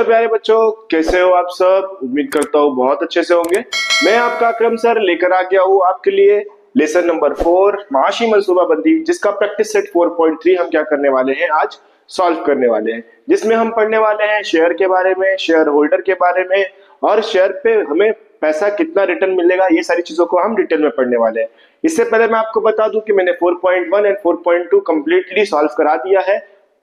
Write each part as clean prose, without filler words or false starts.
Hello प्यारे बच्चों, कैसे हो आप सब। उम्मीद करता हूँ बहुत अच्छे से होंगे। मैं आपका अकरम सर लेकर आ गया हूँ आपके लिए लेसन नंबर 4 महाशी मनसूबाबंदी, जिसका प्रैक्टिस सेट 4.3 हम क्या करने वाले हैं, आज सॉल्व करने वाले हैं। जिसमें हम पढ़ने वाले हैं शेयर के बारे में, शेयर होल्डर के बारे में, और शेयर पे हमें पैसा कितना रिटर्न मिलेगा, ये सारी चीजों को हम डिटेल में पढ़ने वाले हैं। इससे पहले मैं आपको बता दूं कि मैंने 4.1 एंड 4.2 कंप्लीटली सॉल्व करा दिया है।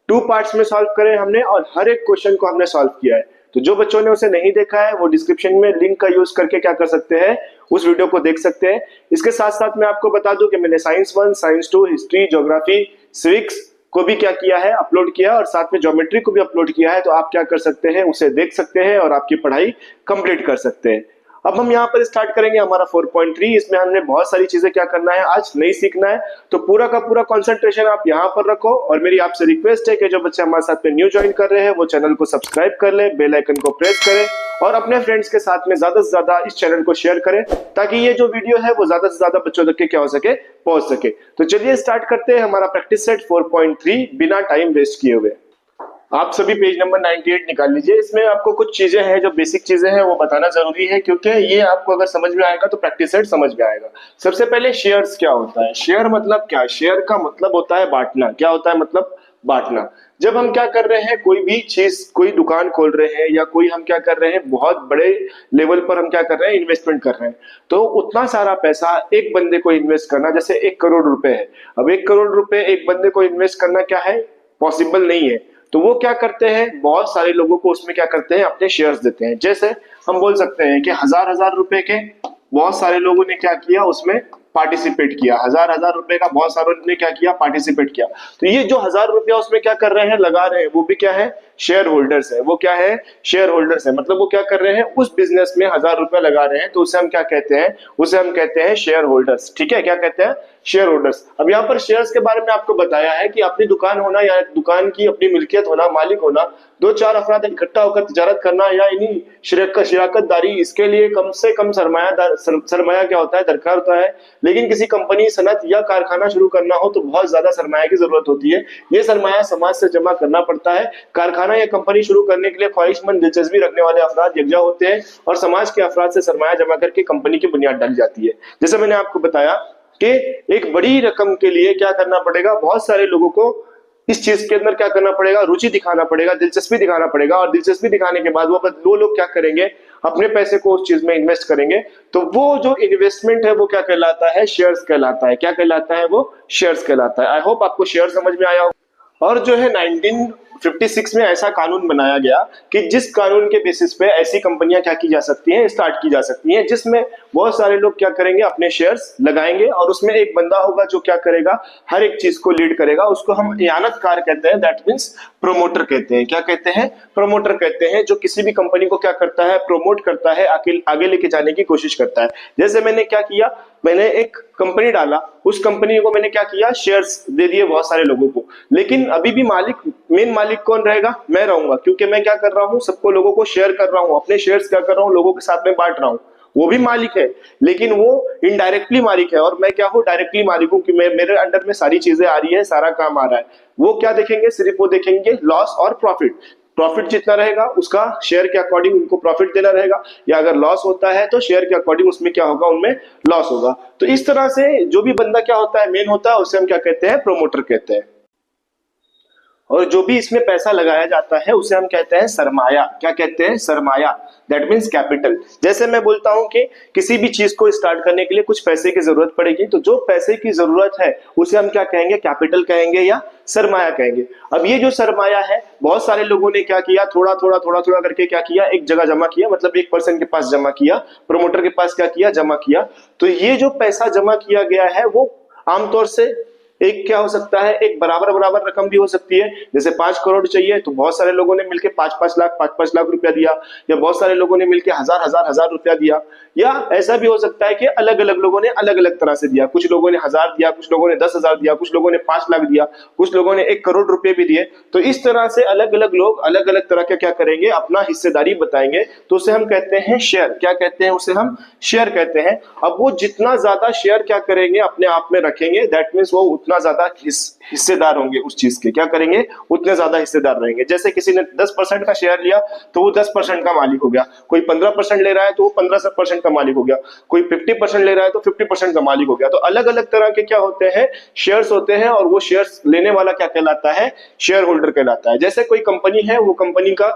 2 पार्ट्स में सॉल्व करे हमने और हर एक क्वेश्चन को हमने सॉल्व किया है। तो जो बच्चों ने उसे नहीं देखा है वो डिस्क्रिप्शन में लिंक का यूज करके क्या कर सकते हैं, उस वीडियो को देख सकते हैं। इसके साथ साथ मैं आपको बता दूं कि मैंने science 1, science 2, history, geography, civics को भी क्या किया है, अपलोड किया, और साथ में ज्योमेट्री को भी अपलोड किया है। तो आप क्या कर सकते हैं, उसे देख सकते हैं और आपकी पढ़ाई कंप्लीट कर सकते हैं। अब हम यहाँ पर स्टार्ट करेंगे हमारा 4.3। इसमें हमने बहुत सारी चीजें क्या करना है, आज नहीं सीखना है। तो पूरा का पूरा कंसंट्रेशन आप यहाँ पर रखो। और मेरी आपसे रिक्वेस्ट है कि जो बच्चे हमारे साथ में न्यू ज्वाइन कर रहे हैं वो चैनल को सब्सक्राइब कर ले, बेल आइकन को प्रेस करें और अपने फ्रेंड्स के साथ में ज्यादा से ज्यादा इस चैनल को शेयर करें, ताकि ये जो वीडियो है वो ज्यादा से ज्यादा बच्चों तक के क्या हो सके, पहुंच सके। तो चलिए स्टार्ट करते हैं हमारा प्रैक्टिस सेट 4.3 बिना टाइम वेस्ट किए हुए। आप सभी पेज नंबर 98 निकाल लीजिए। इसमें आपको कुछ चीजें हैं, जो बेसिक चीजें हैं वो बताना जरूरी है, क्योंकि ये आपको अगर समझ में आएगा तो प्रैक्टिस सेट समझ में आएगा। सबसे पहले शेयर्स क्या होता है। शेयर मतलब क्या, शेयर का मतलब होता है बांटना। क्या होता है मतलब, बांटना। जब हम क्या कर रहे हैं, कोई भी चीज, कोई दुकान खोल रहे हैं या कोई हम क्या कर रहे हैं, बहुत बड़े लेवल पर हम क्या कर रहे हैं, इन्वेस्टमेंट कर रहे हैं। तो उतना सारा पैसा एक बंदे को इन्वेस्ट करना, जैसे 1 करोड़ रुपए है। अब 1 करोड़ रुपए एक बंदे को इन्वेस्ट करना क्या है, पॉसिबल नहीं है। तो वो क्या करते हैं, बहुत सारे लोगों को उसमें क्या करते हैं, अपने शेयर्स देते हैं। जैसे हम बोल सकते हैं कि हजार हजार रुपए के बहुत सारे लोगों ने क्या किया, उसमें पार्टिसिपेट किया। हजार हजार रुपए का बहुत सारों ने क्या किया, पार्टिसिपेट किया। तो ये जो 1000 रुपया उसमें क्या कर रहे हैं, लगा रहे हैं, वो भी क्या है, शेयर होल्डर्स है। वो क्या है, शेयर होल्डर्स है। मतलब वो क्या कर रहे हैं, उस बिजनेस में 1000 रुपया लगा रहे हैं। तो उसे हम क्या कहते हैं, उसे हम कहते हैं शेयर होल्डर्स। ठीक है, क्या कहते हैं, शेयर होल्डर्स। अब यहाँ पर शेयर्स के बारे में आपको बताया है कि अपनी दुकान होना या दुकान की अपनी मिल्कियत होना, मालिक होना, 2-4 अफराद इकट्ठा होकर तिजारत करना या इन्हीं शराकतदारी, इसके लिए कम से कम सरमाया क्या होता है, दरकार होता है। लेकिन किसी कंपनी, सनत या कारखाना शुरू करना हो तो बहुत ज्यादा सरमाया की जरूरत होती है। ये सरमाया समाज से जमा करना पड़ता है। कारखाना या कंपनी शुरू करने के लिए ख्वाहिशमंद, दिलचस्पी रखने वाले अफराद यकजा होते हैं और समाज के अफराद से सरमाया जमा करके कंपनी की बुनियाद डाली जाती है। जैसे मैंने आपको बताया कि एक बड़ी रकम के लिए क्या करना पड़ेगा, बहुत सारे लोगों को इस चीज के अंदर क्या करना पड़ेगा, रुचि दिखाना पड़ेगा, दिलचस्पी दिखाना पड़ेगा। और दिलचस्पी दिखाने के बाद वो लोग क्या करेंगे, अपने पैसे को उस चीज में इन्वेस्ट करेंगे। तो वो जो इन्वेस्टमेंट है वो क्या कहलाता है, शेयर्स कहलाता है। क्या कहलाता है, वो शेयर्स कहलाता है। आई होप आपको शेयर समझ में आया हो। और जो है 1956 में ऐसा कानून बनाया गया कि जिस कानून के बेसिस पे ऐसी कंपनियां क्या की जा सकती हैं, स्टार्ट की जा सकती हैं, जिसमें बहुत सारे लोग क्या करेंगे, अपने शेयर्स लगाएंगे। और उसमें एक बंदा होगा जो क्या करेगा, हर एक चीज को लीड करेगा। उसको हम इयानतकार कहते हैं, दैट मीन्स प्रोमोटर कहते हैं। क्या कहते हैं, प्रोमोटर कहते हैं। जो किसी भी कंपनी को क्या करता है, प्रोमोट करता है, आगे लेके जाने की कोशिश करता है। जैसे मैंने क्या किया, मैंने एक कंपनी डाला, उस कंपनी को मैंने क्या किया, शेयर्स दे दिए बहुत सारे लोगों को। लेकिन अभी भी मेन मालिक कौन रहेगा, मैं रहूंगा, क्योंकि मैं क्या कर रहा हूं, सबको, लोगों को शेयर कर रहा हूं, अपने शेयर्स क्या कर रहा हूं, लोगों के साथ में बांट रहा हूं। वो भी मालिक है, लेकिन वो इनडायरेक्टली मालिक है। और मैं क्या हूं, डायरेक्टली मालिक हूं कि मेरे अंडर में सारी चीजें आ रही है, सारा काम आ रहा है। वो क्या देखेंगे, सिर्फ वो देखेंगे लॉस और प्रॉफिट। प्रॉफिट जितना रहेगा उसका शेयर के अकॉर्डिंग उनको प्रॉफिट देना रहेगा, या अगर लॉस होता है तो शेयर के अकॉर्डिंग उसमें क्या होगा, उनमें लॉस होगा। तो इस तरह से जो भी बंदा क्या होता है, मेन होता है, उसे हम क्या कहते हैं, प्रोमोटर कहते हैं। और जो भी इसमें पैसा लगाया जाता है उसे हम कहते हैं सरमाया। क्या कहते हैं, सरमाया, दैट मीन्स कैपिटल। जैसे मैं बोलता हूं कि किसी भी चीज को स्टार्ट करने के लिए कुछ पैसे की जरूरत पड़ेगी, तो जो पैसे की जरूरत है उसे हम क्या कहेंगे, कैपिटल कहेंगे या सरमाया कहेंगे। अब ये जो सरमाया है, बहुत सारे लोगों ने क्या किया, थोड़ा थोड़ा करके क्या किया, एक जगह जमा किया, मतलब एक पर्सन के पास जमा किया, प्रोमोटर के पास क्या किया, जमा किया। तो ये जो पैसा जमा किया गया है वो आमतौर से एक क्या हो सकता है, एक बराबर रकम भी हो सकती है। जैसे 5 करोड़ चाहिए तो बहुत सारे लोगों ने मिलकर 5-5 लाख रुपया दिया, या बहुत सारे लोगों ने मिलकर हजार रुपया दिया। या ऐसा भी हो सकता है कि अलग अलग लोगों ने अलग अलग तरह से दिया। कुछ लोगों ने 1000 दिया, कुछ लोगों ने 10,000 दिया, कुछ लोगों ने 5 लाख दिया, कुछ लोगों ने 1 करोड़ रुपए भी दिए। तो इस तरह से अलग अलग लोग अलग अलग तरह के क्या करेंगे, अपना हिस्सेदारी बताएंगे। तो उसे हम कहते हैं शेयर। क्या कहते हैं, उसे हम शेयर कहते हैं। अब वो जितना ज्यादा शेयर क्या करेंगे, अपने आप में रखेंगे, दैट मीन्स वो उतना ज्यादा हिस्सेदार होंगे उस चीज के, क्या करेंगे, उतने ज्यादा हिस्सेदार रहेंगे। जैसे किसी ने 10% का शेयर लिया तो वो 10% का मालिक हो गया, कोई 15% ले रहा है तो वो 15% का मालिक हो गया, कोई 50% ले रहा है तो 50% का मालिक हो गया। तो अलग अलग तरह के क्या होते हैं, शेयर्स होते हैं, और वो शेयर्स लेने वाला क्या कहलाता है, शेयर होल्डर कहलाता है। जैसे कोई कंपनी है, वो कंपनी का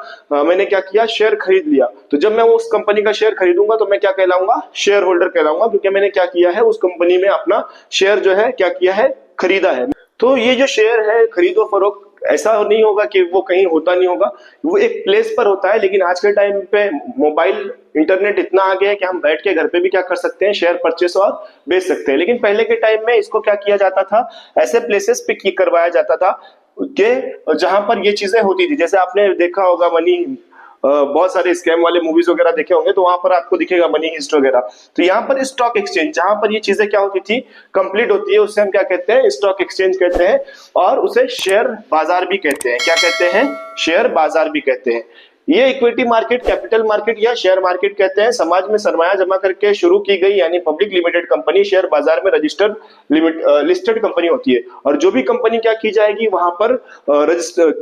मैंने क्या किया, शेयर खरीद लिया, तो जब मैं वो उस कंपनी का शेयर खरीदूंगा तो मैं क्या कहलाऊंगा, शेयर होल्डर कहलाऊंगा, क्योंकि मैंने क्या किया है, उस कंपनी में अपना शेयर जो है क्या किया है, खरीदा है। तो ये जो शेयर है, खरीदो फरोख्त, ऐसा नहीं होगा कि वो कहीं होता नहीं होगा, वो एक प्लेस पर होता है। लेकिन आज के टाइम पे मोबाइल इंटरनेट इतना आ गया है कि हम बैठ के घर पे भी क्या कर सकते हैं, शेयर परचेस और बेच सकते हैं। लेकिन पहले के टाइम में इसको क्या किया जाता था, ऐसे प्लेसेस पे करवाया जाता था कि जहां पर ये चीजें होती थी। जैसे आपने देखा होगा मनी, बहुत सारे स्कैम वाले मूवीज वगैरह देखे होंगे, तो वहां पर आपको दिखेगा मनी हिस्ट वगैरह। तो यहाँ पर स्टॉक एक्सचेंज, जहां पर ये चीजें क्या होती थी, कंप्लीट होती है, उससे हम क्या कहते हैं, स्टॉक एक्सचेंज कहते हैं, और उसे शेयर बाजार भी कहते हैं। क्या कहते हैं, शेयर बाजार भी कहते हैं। ये इक्विटी मार्केट, कैपिटल मार्केट या शेयर मार्केट कहते हैं। समाज में सरमाया जमा करके शुरू की गई यानी पब्लिक लिमिटेड कंपनी शेयर बाजार में रजिस्टर्ड लिस्टेड कंपनी होती है। और जो भी कंपनी क्या की जाएगी वहां पर रजिस्टर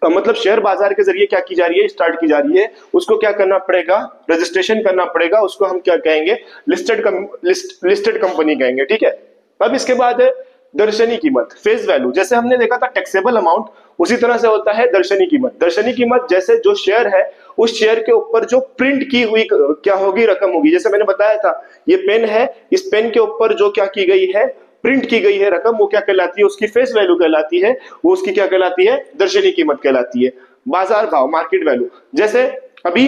मतलब शेयर बाजार के जरिए क्या की जा रही है, स्टार्ट की जा रही है, उसको क्या करना पड़ेगा, रजिस्ट्रेशन करना पड़ेगा, उसको हम क्या कहेंगे, लिस्टेड कंपनी कहेंगे। ठीक है। अब इसके बाद है दर्शनी कीमत, फेस वैल्यू। जैसे हमने देखा था टैक्सेबल अमाउंट, उसी तरह से होता है दर्शनी कीमत। दर्शनी कीमत जैसे जो शेयर है, उस शेयर के ऊपर जो प्रिंट की हुई क्या होगी, रकम होगी। जैसे मैंने बताया था, ये पेन है, इस पेन के ऊपर जो क्या की गई है, प्रिंट की गई है रकम, वो क्या कहलाती है, उसकी फेस वैल्यू कहलाती है। वो उसकी क्या कहलाती है, दर्शनी कीमत कहलाती है। बाजार भाव, मार्केट वैल्यू, जैसे अभी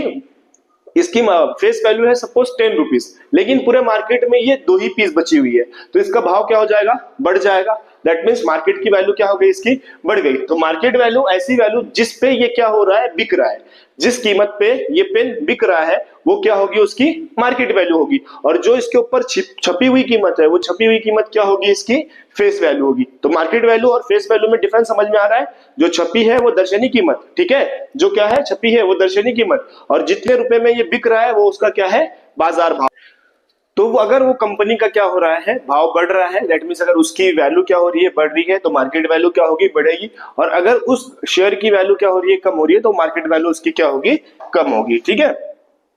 इसकी फेस वैल्यू है सपोज 10 रुपीज, लेकिन पूरे मार्केट में ये 2 ही पीस बची हुई है, तो इसका भाव क्या हो जाएगा, बढ़ जाएगा। दैट मीन्स मार्केट की वैल्यू क्या हो गई, इसकी बढ़ गई। तो मार्केट वैल्यू ऐसी वैल्यू जिस पे ये क्या हो रहा है, बिक रहा है, जिस कीमत पे ये पेन बिक रहा है, वो क्या होगी, उसकी मार्केट वैल्यू होगी। और जो इसके ऊपर छपी हुई कीमत है, वो छपी हुई कीमत क्या होगी, इसकी फेस वैल्यू होगी। तो मार्केट वैल्यू और फेस वैल्यू में डिफरेंस समझ में आ रहा है। जो छपी है वो दर्शनी कीमत, ठीक है, जो क्या है, छपी है वो दर्शनी कीमत, और जितने रुपए में ये बिक रहा है वो उसका क्या है, बाजार भाव। तो अगर वो कंपनी का क्या हो रहा है, भाव बढ़ रहा है, दैट मीन्स अगर उसकी वैल्यू क्या हो रही है, बढ़ रही है, तो मार्केट वैल्यू क्या होगी, बढ़ेगी। और अगर उस शेयर की वैल्यू क्या हो रही है, कम हो रही है, तो मार्केट वैल्यू उसकी क्या होगी, कम होगी। ठीक है।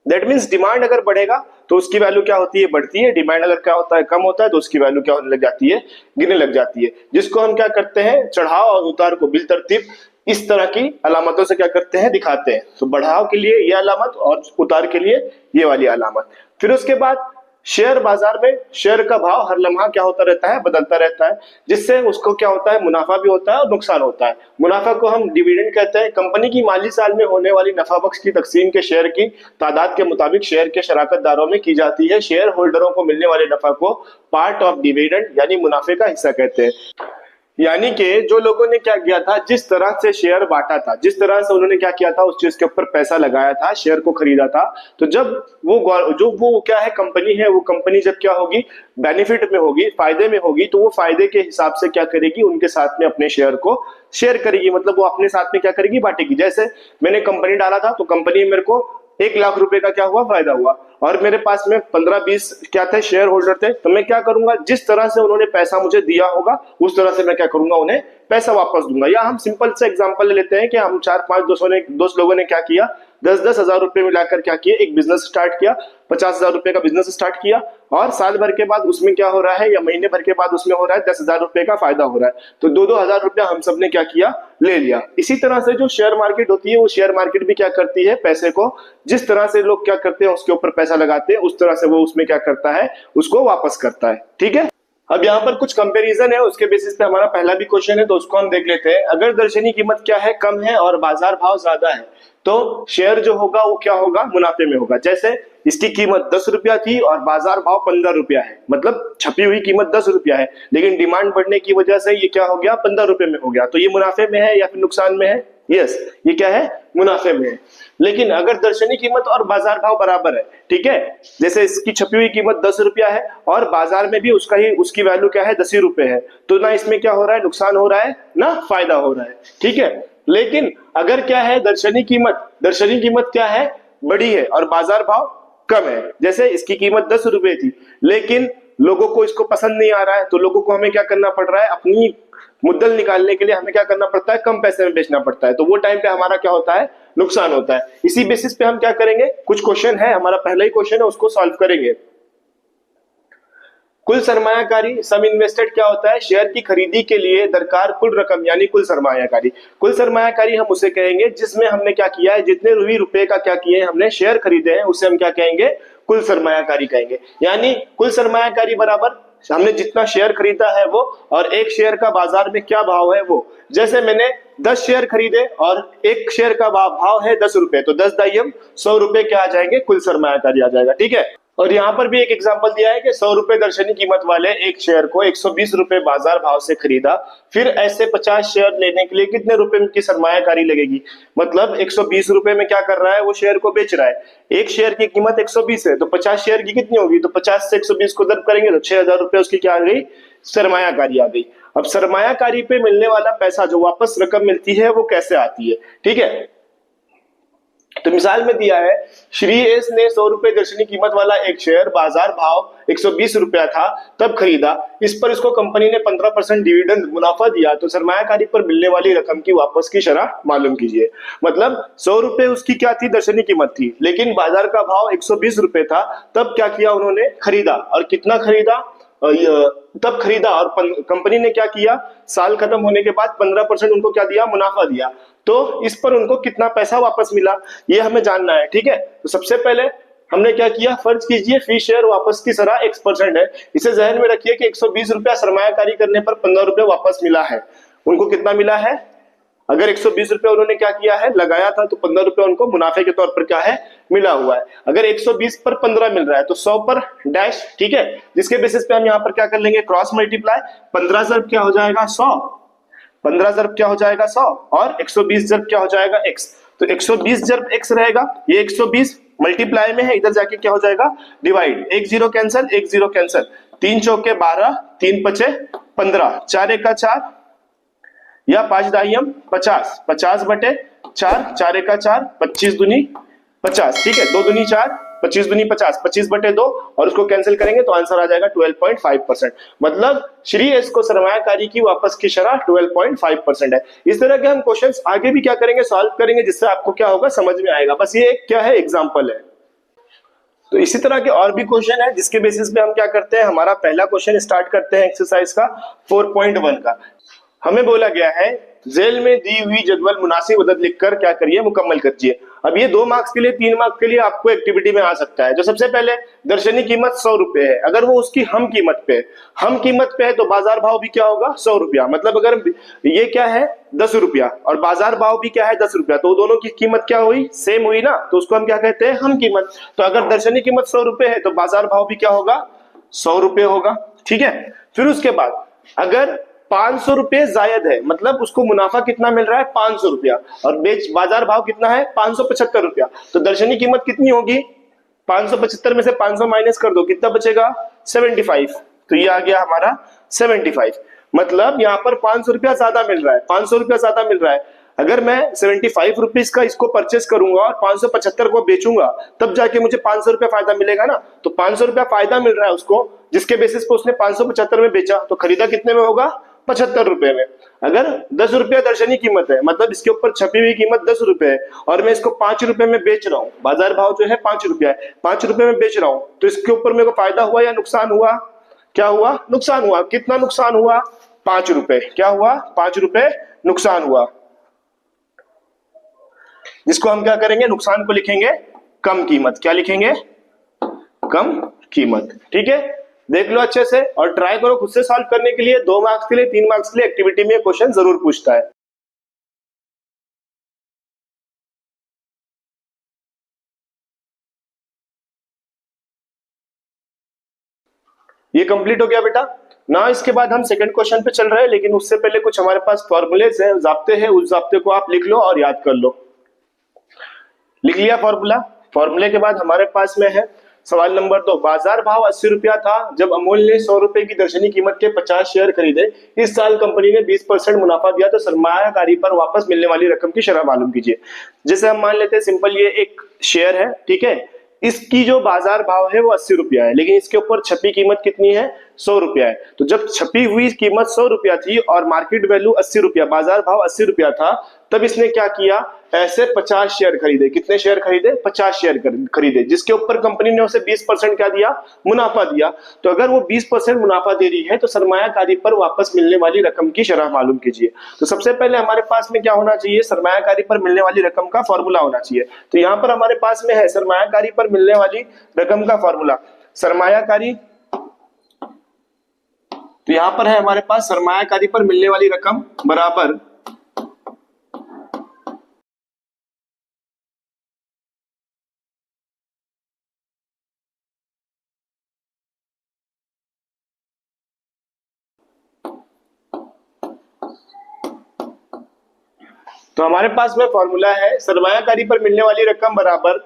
दैट मीन्स डिमांड अगर बढ़ेगा तो उसकी वैल्यू क्या होती है, बढ़ती है। डिमांड अगर क्या होता है, कम होता है, तो उसकी वैल्यू क्या होने लग जाती है, गिरने लग जाती है। जिसको हम क्या करते हैं, चढ़ाव और उतार को बिल तरतीब इस तरह की अलामतों से क्या करते हैं, दिखाते हैं। तो बढ़ाव के लिए ये अलामत और उतार के लिए ये वाली अलामत। फिर उसके बाद शेयर बाजार में शेयर का भाव हर लम्हा क्या होता रहता है, बदलता रहता है, जिससे उसको क्या होता है, मुनाफा भी होता है और नुकसान होता है। मुनाफा को हम डिविडेंड कहते हैं। कंपनी की माली साल में होने वाली नफा बख्श की तकसीम के शेयर की तादाद के मुताबिक शेयर के शराकतदारों में की जाती है। शेयर होल्डरों को मिलने वाले नफा को पार्ट ऑफ डिविडेंड यानी मुनाफे का हिस्सा कहते हैं। यानी कि जो लोगों ने क्या किया था, जिस तरह से शेयर बांटा था, जिस तरह से उन्होंने क्या किया था, उस चीज के ऊपर पैसा लगाया था, शेयर को खरीदा था, तो जब वो क्या है, कंपनी है, वो कंपनी जब क्या होगी, बेनिफिट में होगी, फायदे में होगी, तो वो फायदे के हिसाब से क्या करेगी, उनके साथ में अपने शेयर को शेयर करेगी। मतलब वो अपने साथ में क्या करेगी, बांटेगी। जैसे मैंने कंपनी डाला था, तो कंपनी में मेरे को 1 लाख रुपए का क्या हुआ, फायदा हुआ, और मेरे पास में 15-20 क्या थे, शेयर होल्डर थे। तो मैं क्या करूंगा, जिस तरह से उन्होंने पैसा मुझे दिया होगा, उस तरह से मैं क्या करूंगा, उन्हें पैसा वापस दूंगा। या हम सिंपल से एग्जांपल ले लेते हैं कि हम 4-5 दोस्त लोगों ने क्या किया, 10-10 हजार रुपए मिलाकर क्या किया, एक बिजनेस स्टार्ट किया, 50,000 रुपए का बिजनेस स्टार्ट किया, और साल भर के बाद उसमें क्या हो रहा है, या महीने भर के बाद उसमें हो रहा है 10,000 रुपए का फायदा हो रहा है। तो 2-2 हजार रुपया हम सब ने क्या किया, ले लिया। इसी तरह से जो शेयर मार्केट होती है, वो शेयर मार्केट भी क्या करती है, पैसे को जिस तरह से लोग क्या करते हैं, उसके ऊपर पैसा लगाते हैं, उस तरह से वो उसमें क्या करता है, उसको वापस करता है। ठीक है। अब यहाँ पर कुछ कंपैरिजन है, उसके बेसिस पे हमारा पहला भी क्वेश्चन है, तो उसको हम देख लेते हैं। अगर दर्शनी कीमत क्या है, कम है, और बाजार भाव ज्यादा है, तो शेयर जो होगा वो क्या होगा, मुनाफे में होगा। जैसे इसकी कीमत 10 रुपया थी और बाजार भाव 15 रुपया है, मतलब छपी हुई कीमत 10 रुपया है, लेकिन डिमांड बढ़ने की वजह से ये क्या हो गया, 15 रुपए में हो गया। तो ये मुनाफे में है या फिर नुकसान में है, यस, ये क्या है, मुनाफे में है। लेकिन अगर दर्शनी कीमत और बाजार भाव बराबर है, ठीक है, जैसे इसकी छपी हुई कीमत 10 रुपया है और बाजार में भी उसकी वैल्यू क्या है, 10 ही रुपए है, तो ना इसमें क्या हो रहा है, नुकसान हो रहा है, ना फायदा हो रहा है। ठीक है। लेकिन अगर क्या है, दर्शनी कीमत क्या है, बड़ी है, और बाजार भाव कम है। जैसे इसकी कीमत 10 रुपए थी, लेकिन लोगों को इसको पसंद नहीं आ रहा है, तो लोगों को हमें क्या करना पड़ रहा है, अपनी मुद्दल निकालने के लिए हमें क्या करना पड़ता है, कम पैसे में बेचना पड़ता है। तो वो टाइम पे हमारा क्या होता है, नुकसान होता है। इसी बेसिस पे हम क्या करेंगे, कुछ क्वेश्चन है, हमारा पहला ही क्वेश्चन है, उसको सॉल्व करेंगे। कुल सरमायाकारी सम इन्वेस्टेड क्या होता है, शेयर की खरीदी के लिए दरकार कुल रकम यानी कुल सरमायाकारी। कुल सरमायाकारी हम उसे कहेंगे जिसमें हमने क्या किया है, जितने भी रुपए का क्या किए हैं, हमने शेयर खरीदे हैं, उसे हम क्या कहेंगे, कुल सरमायाकारी कहेंगे। यानी कुल सरमायाकारी बराबर हमने जितना शेयर खरीदा है वो, और एक शेयर का बाजार में क्या भाव है वो। जैसे मैंने 10 शेयर खरीदे और एक शेयर का भाव है 10 रुपए, तो 10 दाइयम 100 रुपए क्या आ जाएंगे, कुल सरमायाकारी आ जाएगा। ठीक है, और यहाँ पर भी एक एग्जांपल दिया है कि 100 रुपए दर्शनी कीमत वाले एक शेयर को 120 रुपए बाजार भाव से खरीदा, फिर ऐसे 50 शेयर लेने के लिए कितने रुपए की सरमायाकारी लगेगी। मतलब 120 रुपए में क्या कर रहा है, वो शेयर को बेच रहा है। एक शेयर की कीमत 120 है, तो 50 शेयर की कितनी होगी, तो 50 से 120 को दर्ज करेंगे तो 6000 रुपए उसकी क्या आ गई, सरमायाकारी आ गई। अब सरमायाकारी पे मिलने वाला पैसा, जो वापस रकम मिलती है, वो कैसे आती है। ठीक है, तो मिसाल में दिया है, श्री एस ने 100 रुपए दर्शनी कीमत वाला एक शेयर बाजार भाव 120 रुपया था तब खरीदा, इस पर इसको कंपनी ने 15% डिविडेंड मुनाफा दिया, तो सरमायाकारी पर मिलने वाली रकम की वापस की शरह मालूम कीजिए। मतलब 100 रुपए उसकी क्या थी, दर्शनी कीमत थी, लेकिन बाजार का भाव 120 रुपए था, तब क्या किया उन्होंने, खरीदा। और कितना खरीदा, तब खरीदा, और कंपनी ने क्या किया, साल खत्म होने के बाद 15% उनको क्या दिया, मुनाफा दिया। तो इस पर उनको कितना पैसा वापस मिला, ये हमें जानना है। ठीक है, तो सबसे पहले हमने क्या किया, फर्ज कीजिए फी शेयर वापस की शरह X% है। इसे जहन में रखिए कि 120 रुपया सरमायाकारी करने पर 15 रुपए वापस मिला है। उनको कितना मिला है, अगर 120 रुपए उन्होंने क्या किया है, लगाया था, तो 15 रुपए उनको मुनाफे के तौर पर क्या है, मिला हुआ है। अगर 120 पर 15 मिल रहा है तो 100 पर डैश। ठीक है, जिसके बेसिस पे हम यहाँ पर क्या कर लेंगे, क्रॉस मल्टीप्लाई। 15 जब क्या हो जाएगा 100, 15 जब क्या हो जाएगा 100, और 120 जब क्या हो जाएगा x। तो 120 जब x रहेगा, ये 120 मल्टीप्लाई में है, इधर जाके क्या हो जाएगा, डिवाइड। 1 0 कैंसिल, 1 0 कैंसिल, 3 चौके 12, 3 पचे 15, 4 1 4 या 5 दाहियम 50, 50 बटे 4, 4 1 4, 25 दूनी 50। ठीक है, 2 दूनी 4, 25 दूनी 50, 25 बटे 2, और उसको कैंसिल करेंगे तो आंसर आ जाएगा 12.5%। मतलब श्री एस को सरमायाकारी की वापस की शरह 12.5% है। इस तरह के हम क्वेश्चंस आगे भी क्या करेंगे, सॉल्व करेंगे, जिससे आपको क्या होगा, समझ में आएगा। बस ये एक क्या है, एग्जाम्पल है। तो इसी तरह के और भी क्वेश्चन है, जिसके बेसिस पे हम क्या करते हैं, हमारा पहला क्वेश्चन स्टार्ट करते हैं एक्सरसाइज का 4.1 का। हमें बोला गया है, जेल में दी हुई जदवल मुनासिब अदद लिखकर क्या करिए, मुकम्मल कीजिए। अब ये 2 मार्क्स के लिए, 3 मार्क्स के लिए आपको एक्टिविटी में आ सकता है। जो सबसे पहले दर्शनी कीमत 100 रुपए है, अगर वो उसकी हम कीमत पे है, तो बाजार भाव भी क्या होगा, 100 रुपया। मतलब अगर ये क्या है 10 रुपया, और बाजार भाव भी क्या है 10 रुपया, तो दोनों की कीमत क्या हुई, सेम हुई ना, तो उसको हम क्या कहते हैं, हम कीमत। तो अगर दर्शनी कीमत 100 रुपए है, तो बाजार भाव भी क्या होगा, 100 रुपए होगा। ठीक है, फिर उसके बाद अगर 500 रुपए जायद है, मतलब उसको मुनाफा कितना मिल रहा है, 500 रुपया, और बाजार भाव कितना है, 575 रुपया, तो दर्शनी कीमत कितनी होगी, 575 में से 500 माइनस कर दो, कितना बचेगा, 75। तो ये आ गया हमारा 75। मतलब यहाँ पर 500 रुपया ज्यादा मिल रहा है, 500 रुपया ज्यादा मिल रहा है। अगर मैं 75 रुपीज का इसको परचेस करूंगा और 575 को बेचूंगा, तब जाके मुझे 500 रुपया फायदा मिलेगा ना। तो 500 रुपया फायदा मिल रहा है उसको, जिसके बेसिस पे उसने 575 में बेचा, तो खरीदा कितने में होगा, 75 रुपए में। अगर 10 रुपया दर्शनी कीमत है, मतलब इसके ऊपर छपी हुई कीमत 10 रुपए है, और मैं इसको 5 रुपए में बेच रहा हूँ, बाजार भाव जो है 5 रुपया है, 5 रुपए में बेच रहा हूँ, तो इसके ऊपर मेरे को फायदा हुआ या नुकसान हुआ, क्या हुआ, नुकसान हुआ। कितना नुकसान हुआ, 5 रुपए। क्या हुआ, 5 रुपए नुकसान हुआ, जिसको हम क्या करेंगे, नुकसान को लिखेंगे कम कीमत। क्या लिखेंगे, कम कीमत। ठीक है, देख लो अच्छे से और ट्राई करो खुद से सॉल्व करने के लिए। 2 मार्क्स के लिए, 3 मार्क्स के लिए एक्टिविटी में क्वेश्चन जरूर पूछता है। ये कंप्लीट हो गया बेटा ना। इसके बाद हम सेकंड क्वेश्चन पे चल रहे हैं, लेकिन उससे पहले कुछ हमारे पास फॉर्मूलेज है, जाब्ते हैं, उस जाब्ते को आप लिख लो और याद कर लो। लिख लिया फॉर्मूला। फॉर्मूले के बाद हमारे पास में है सवाल नंबर 2। बाजार भाव 80 रुपया था जब अमूल ने 100 रुपए की दर्शनी कीमत के 50 शेयर खरीदे। इस साल कंपनी ने 20% मुनाफा दिया, तो सरमायाकारी पर वापस मिलने वाली रकम की शरह मालूम कीजिए। जैसे हम मान लेते हैं सिंपल, ये एक शेयर है, ठीक है, इसकी जो बाजार भाव है वो 80 रुपया है, लेकिन इसके ऊपर छपी कीमत कितनी है, 100 रुपया है। तो जब छपी हुई कीमत 100 रुपया थी और मार्केट वैल्यू 80 रुपया, बाजार भाव 80 रुपया था, तब इसने क्या किया, ऐसे 50 शेयर खरीदे। कितने शेयर खरीदे, 50 शेयर खरीदे, जिसके ऊपर कंपनी ने उसे 20% क्या दिया, मुनाफा दिया। तो अगर वो 20% मुनाफा दे रही है तो सरमायाकारी पर वापस मिलने वाली रकम की शरह मालूम कीजिए। तो सबसे पहले हमारे पास में क्या होना चाहिए, सरमायाकारी पर मिलने वाली रकम का फॉर्मूला होना चाहिए। तो यहाँ पर हमारे पास में है सरमायाकारी पर मिलने वाली रकम का फॉर्मूला, सरमायाकारी, तो यहां पर है हमारे पास सरमायाकारी पर मिलने वाली रकम बराबर तो हमारे पास में फॉर्मूला है सरमायाकारी पर मिलने वाली रकम बराबर,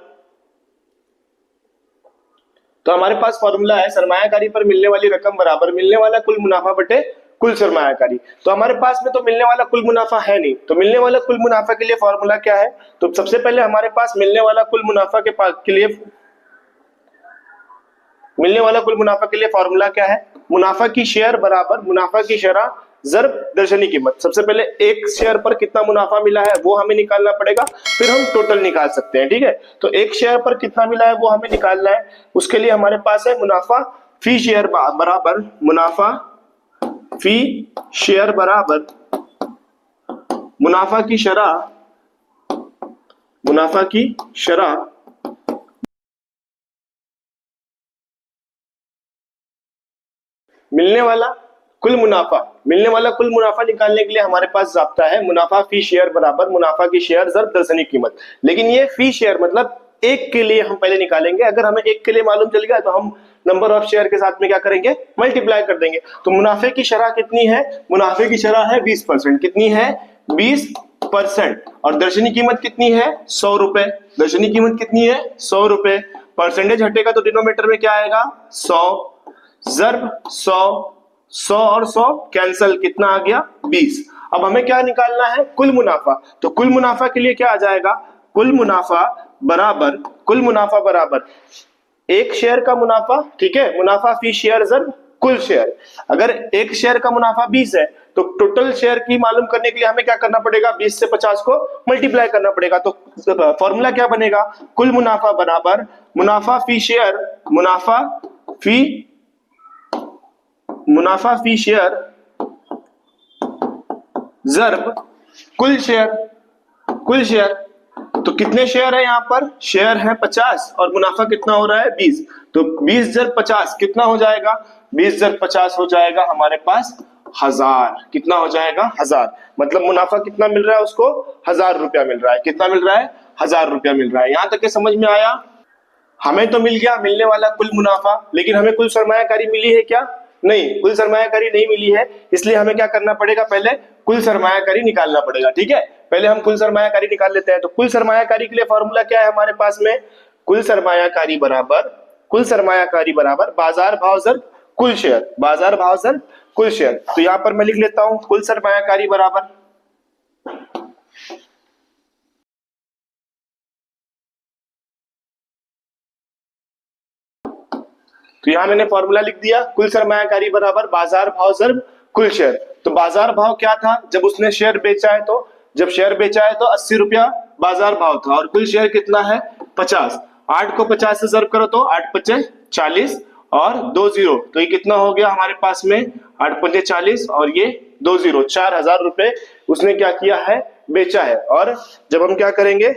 तो हमारे पास फॉर्मूला है सरमायाकारी पर मिलने वाली रकम बराबर मिलने वाला कुल मुनाफा बटे कुल सरमायाकारी। तो हमारे पास में तो मिलने वाला कुल मुनाफा है नहीं, तो मिलने वाला कुल मुनाफा के लिए फॉर्मूला क्या है, तो सबसे पहले हमारे पास मिलने वाला कुल मुनाफा के लिए मिलने वाला कुल मुनाफा के लिए फॉर्मूला क्या है, मुनाफा की शेयर बराबर मुनाफा की शरह ज़र्ब दर्शनी कीमत। सबसे पहले एक शेयर पर कितना मुनाफा मिला है वो हमें निकालना पड़ेगा, फिर हम टोटल निकाल सकते हैं, ठीक है। तो एक शेयर पर कितना मिला है वो हमें निकालना है, उसके लिए हमारे पास है मुनाफा फी शेयर बराबर मुनाफा फी शेयर बराबर मुनाफा की शरह मिलने वाला कुल मुनाफा निकालने के लिए हमारे पास जाब्ता है मुनाफा फी शेयर बराबर मुनाफा की शेयर ज़र्ब दर्शनी कीमत। लेकिन ये फी शेयर मतलब एक के लिए हम पहले निकालेंगे, अगर हमें एक के लिए मालूम चल गया तो हम नंबर ऑफ शेयर के साथ में क्या करेंगे, मल्टीप्लाई कर देंगे। तो मुनाफे की शरह कितनी है, मुनाफे की शरह है 20%, कितनी है 20%, और दर्शनी कीमत कितनी है 100 रुपए, दर्शनी कीमत कितनी है 100 रुपए, परसेंटेज हटेगा तो डिनोमिनेटर में क्या आएगा 100, ज़र्ब 100 और 100 कैंसल, कितना आ गया 20। अब हमें क्या निकालना है, कुल मुनाफा। तो कुल मुनाफा के लिए क्या आ जाएगा, कुल मुनाफा बराबर एक शेयर का मुनाफा, ठीक है, मुनाफा फी शेयर ज़र्ब कुल शेयर। अगर एक शेयर का मुनाफा 20 है तो टोटल शेयर की मालूम करने के लिए हमें क्या करना पड़ेगा, 20 से 50 को मल्टीप्लाई करना पड़ेगा। तो फॉर्मूला क्या बनेगा, कुल मुनाफा बराबर मुनाफा फी शेयर ज़र्ब कुल शेयर। तो कितने शेयर है, यहाँ पर शेयर है 50 और मुनाफा कितना हो रहा है 20, तो 20 ज़र्ब 50 कितना हो जाएगा, 20 ज़र्ब 50 हो जाएगा हमारे पास 1000, कितना हो जाएगा 1000, मतलब मुनाफा कितना मिल रहा है उसको, 1000 रुपया मिल रहा है, कितना मिल रहा है 1000 रुपया मिल रहा है। यहां तक के समझ में आया, हमें तो मिल गया मिलने वाला कुल मुनाफा, लेकिन हमें कुल सरमायाकारी मिली है क्या, नहीं, कुल सरमायाकारी नहीं मिली है, इसलिए हमें क्या करना पड़ेगा, पहले कुल सरमायाकारी निकालना पड़ेगा, ठीक है। पहले हम कुल सरमायाकारी निकाल लेते हैं। तो कुल सरमायाकारी के लिए फॉर्मूला क्या है हमारे पास में, कुल सरमायाकारी बराबर बाजार भाव ज़र्ब कुल शेयर, बाजार भाव ज़र्ब कुल शेयर। तो यहां पर मैं लिख लेता हूं कुल सरमायाकारी बराबर, तो यहां मैंने फॉर्मूला लिख दिया, कुल सरमायाकारी बराबर बाजार भाव ज़र्ब कुल शेयर। तो बाजार भाव क्या था, जब उसने शेयर बेचा है तो, जब शेयर बेचा है तो 80 रुपया बाजार भाव था, और कुल शेयर कितना है 50, 8 को 50 से ज़र्ब करो तो 8 पचे 40 और 2 0, तो ये कितना हो गया हमारे पास में 8 पचे 40 और ये 2 0, 4000 रुपए उसने क्या किया है, बेचा है। और जब हम क्या करेंगे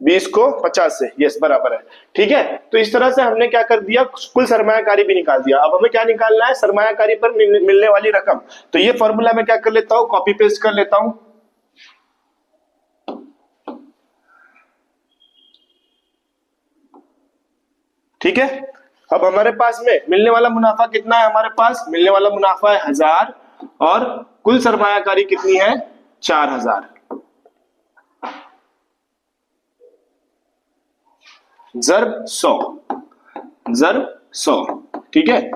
20 को 50 से, यस बराबर है, ठीक है। तो इस तरह से हमने क्या कर दिया, कुल सरमायाकारी भी निकाल दिया। अब हमें क्या निकालना है, सरमायाकारी पर मिलने वाली रकम। तो ये फॉर्मूला मैं क्या कर लेता हूं, कॉपी पेस्ट कर लेता हूं, ठीक है। अब हमारे पास में मिलने वाला मुनाफा कितना है, हमारे पास मिलने वाला मुनाफा है 1000 और कुल सरमायाकारी कितनी है 4000, ज़र्ब 100, ठीक है,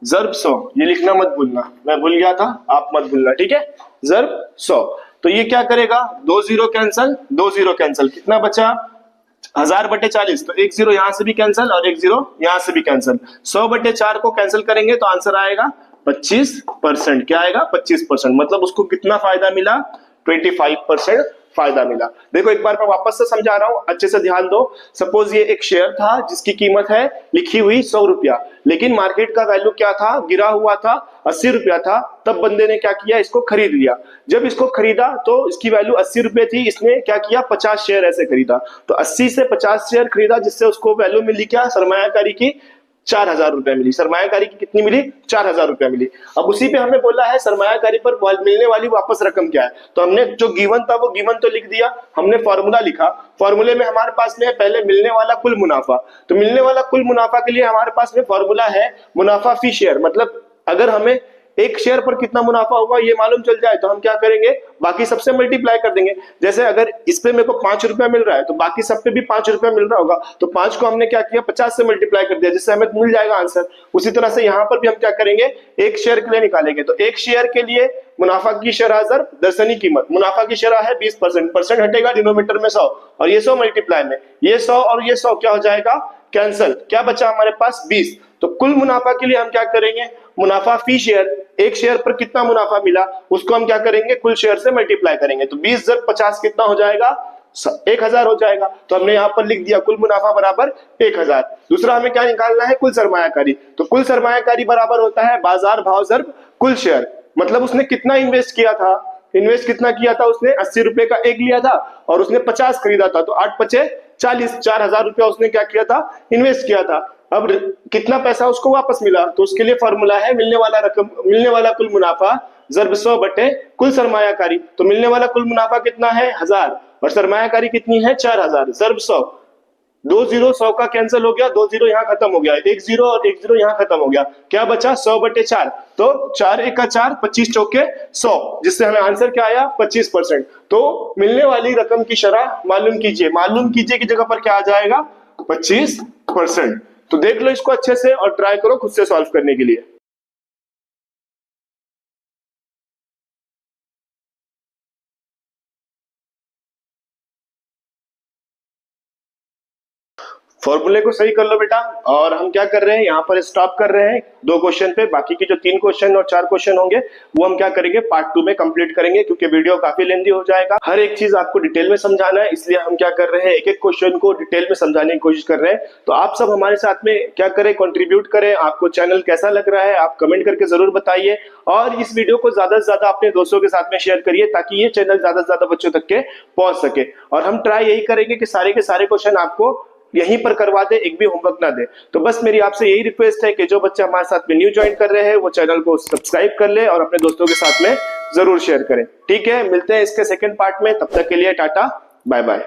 ज़र्ब 100, ये लिखना मत भूलना, मैं भूल गया था, आप मत भूलना, ठीक है, ज़र्ब 100। तो ये क्या करेगा, 2 0 कैंसल, 2 0 कैंसल, कितना बचा 1000/40, तो एक जीरो यहां से भी कैंसिल और एक जीरो यहां से भी कैंसिल। 100/4 को कैंसिल करेंगे तो आंसर आएगा 25%। क्या आएगा? 25%। मतलब उसको कितना फायदा मिला? 25% फायदा मिला। देखो एक बार मैं वापस से समझा रहा हूं, अच्छे से ध्यान दो। सपोज ये एक शेयर था जिसकी कीमत है लिखी हुई 100 रुपया, लेकिन मार्केट का वैल्यू क्या था? गिरा हुआ था, 80 रुपया था। तब बंदे ने क्या किया? इसको खरीद लिया। जब इसको खरीदा तो इसकी वैल्यू 80 रुपए थी, इसने क्या किया? 50 शेयर ऐसे खरीदा। तो 80 से 50 शेयर खरीदा, जिससे उसको वैल्यू मिली क्या? सरमायाकारी की 4000 रुपए मिली। सरमायाकारी की कितनी मिली? 4000 रुपए मिली। अब उसी पे हमें बोला है सरमायाकारी पर मिलने वाली वापस रकम क्या है। तो हमने जो गिवन था वो गिवन तो लिख दिया, हमने फॉर्मूला लिखा। फॉर्मूले में हमारे पास में पहले मिलने वाला कुल मुनाफा। तो मिलने वाला कुल मुनाफा के लिए हमारे पास में फॉर्मूला है मुनाफा फी शेयर। मतलब अगर हमें एक शेयर पर कितना मुनाफा हुआ ये मालूम चल जाए तो हम क्या करेंगे? बाकी सबसे मल्टीप्लाई कर देंगे। जैसे अगर इस पे मेरे को 5 रुपया मिल रहा है तो बाकी सब पे भी 5 रुपया मिल रहा होगा, तो 5 को हमने क्या किया? 50 से मल्टीप्लाई कर दिया, जिससे हमें मिल जाएगा आंसर। उसी तरह से यहाँ पर भी हम क्या करेंगे? एक शेयर के लिए निकालेंगे। तो एक शेयर के लिए मुनाफा की शरह ज़र दर्शनी कीमत, मुनाफा की शरह है 20%, परसेंट हटेगा डिनोमिनेटर में 100 और ये 100 मल्टीप्लाई में ये 100 और ये 100 क्या हो जाएगा? कैंसल। क्या बचा हमारे पास? 20। तो कुल मुनाफा के लिए हम क्या करेंगे? मुनाफा फी शेयर, एक शेयर पर कितना मुनाफा मिला उसको हम क्या करेंगे? कुल शेयर से मल्टीप्लाई करेंगे। तो 20 + 50 कितना हो जाएगा? 1000 हो जाएगा। तो हमने यहां पर लिख दिया कुल मुनाफा बराबर 1000। दूसरा हमें क्या निकालना है? कुल सरमायाकारी। तो कुल सरमायाकारी बराबर होता है बाजार भाव ज़र कुल शेयर। मतलब उसने कितना इन्वेस्ट किया था? इन्वेस्ट कितना किया था उसने? 80 रुपए का एक लिया था और उसने 50 खरीदा था, तो 8 × 5 = 40। 4000 रुपया उसने क्या किया था? इन्वेस्ट किया था। अब कितना पैसा उसको वापस मिला? तो उसके लिए फॉर्मूला है मिलने वाला रकम, मिलने वाला कुल मुनाफा ज़र 100 कुल सरमायाकारी। तो मिलने वाला कुल मुनाफा कितना है? 1000 और सरमायाकारी कितनी है? 4000 ज़र 100। 2 जीरो 100 का कैंसिल हो गया, 2 जीरो यहाँ खत्म हो गया, एक जीरो और एक जीरो यहाँ खत्म हो गया। क्या बचा? 100/4। तो 4 × 1 = 4, 25 चौके 100, जिससे हमें आंसर क्या आया? 25%। तो मिलने वाली रकम की शरह मालूम कीजिए। मालूम कीजिए की जगह पर क्या आ जाएगा? 25%। तो देख लो इसको अच्छे से और ट्राई करो खुद से सॉल्व करने के लिए। फॉर्मूले को सही कर लो बेटा। और हम क्या कर रहे हैं? यहाँ पर स्टॉप कर रहे हैं 2 क्वेश्चन पे। बाकी की जो 3 क्वेश्चन और 4 क्वेश्चन होंगे वो हम क्या करेंगे? पार्ट 2 में कंप्लीट करेंगे, क्योंकि वीडियो काफी लेंथी हो जाएगा। हर एक चीज आपको डिटेल में समझाना है, इसलिए हम क्या कर रहे हैं? एक एक क्वेश्चन को डिटेल में समझाने की कोशिश कर रहे हैं। तो आप सब हमारे साथ में क्या करें? कंट्रीब्यूट करें। आपको चैनल कैसा लग रहा है आप कमेंट करके जरूर बताइए, और इस वीडियो को ज्यादा से ज्यादा अपने दोस्तों के साथ में शेयर करिए, ताकि ये चैनल ज्यादा से ज्यादा बच्चों तक के पहुंच सके। और हम ट्राई यही करेंगे कि सारे के सारे क्वेश्चन आपको यहीं पर करवा दे, एक भी होमवर्क ना दे। तो बस मेरी आपसे यही रिक्वेस्ट है कि जो बच्चे हमारे साथ में न्यू ज्वाइन कर रहे हैं वो चैनल को सब्सक्राइब कर ले और अपने दोस्तों के साथ में जरूर शेयर करें। ठीक है, मिलते हैं इसके सेकंड पार्ट में। तब तक के लिए टाटा बाय बाय।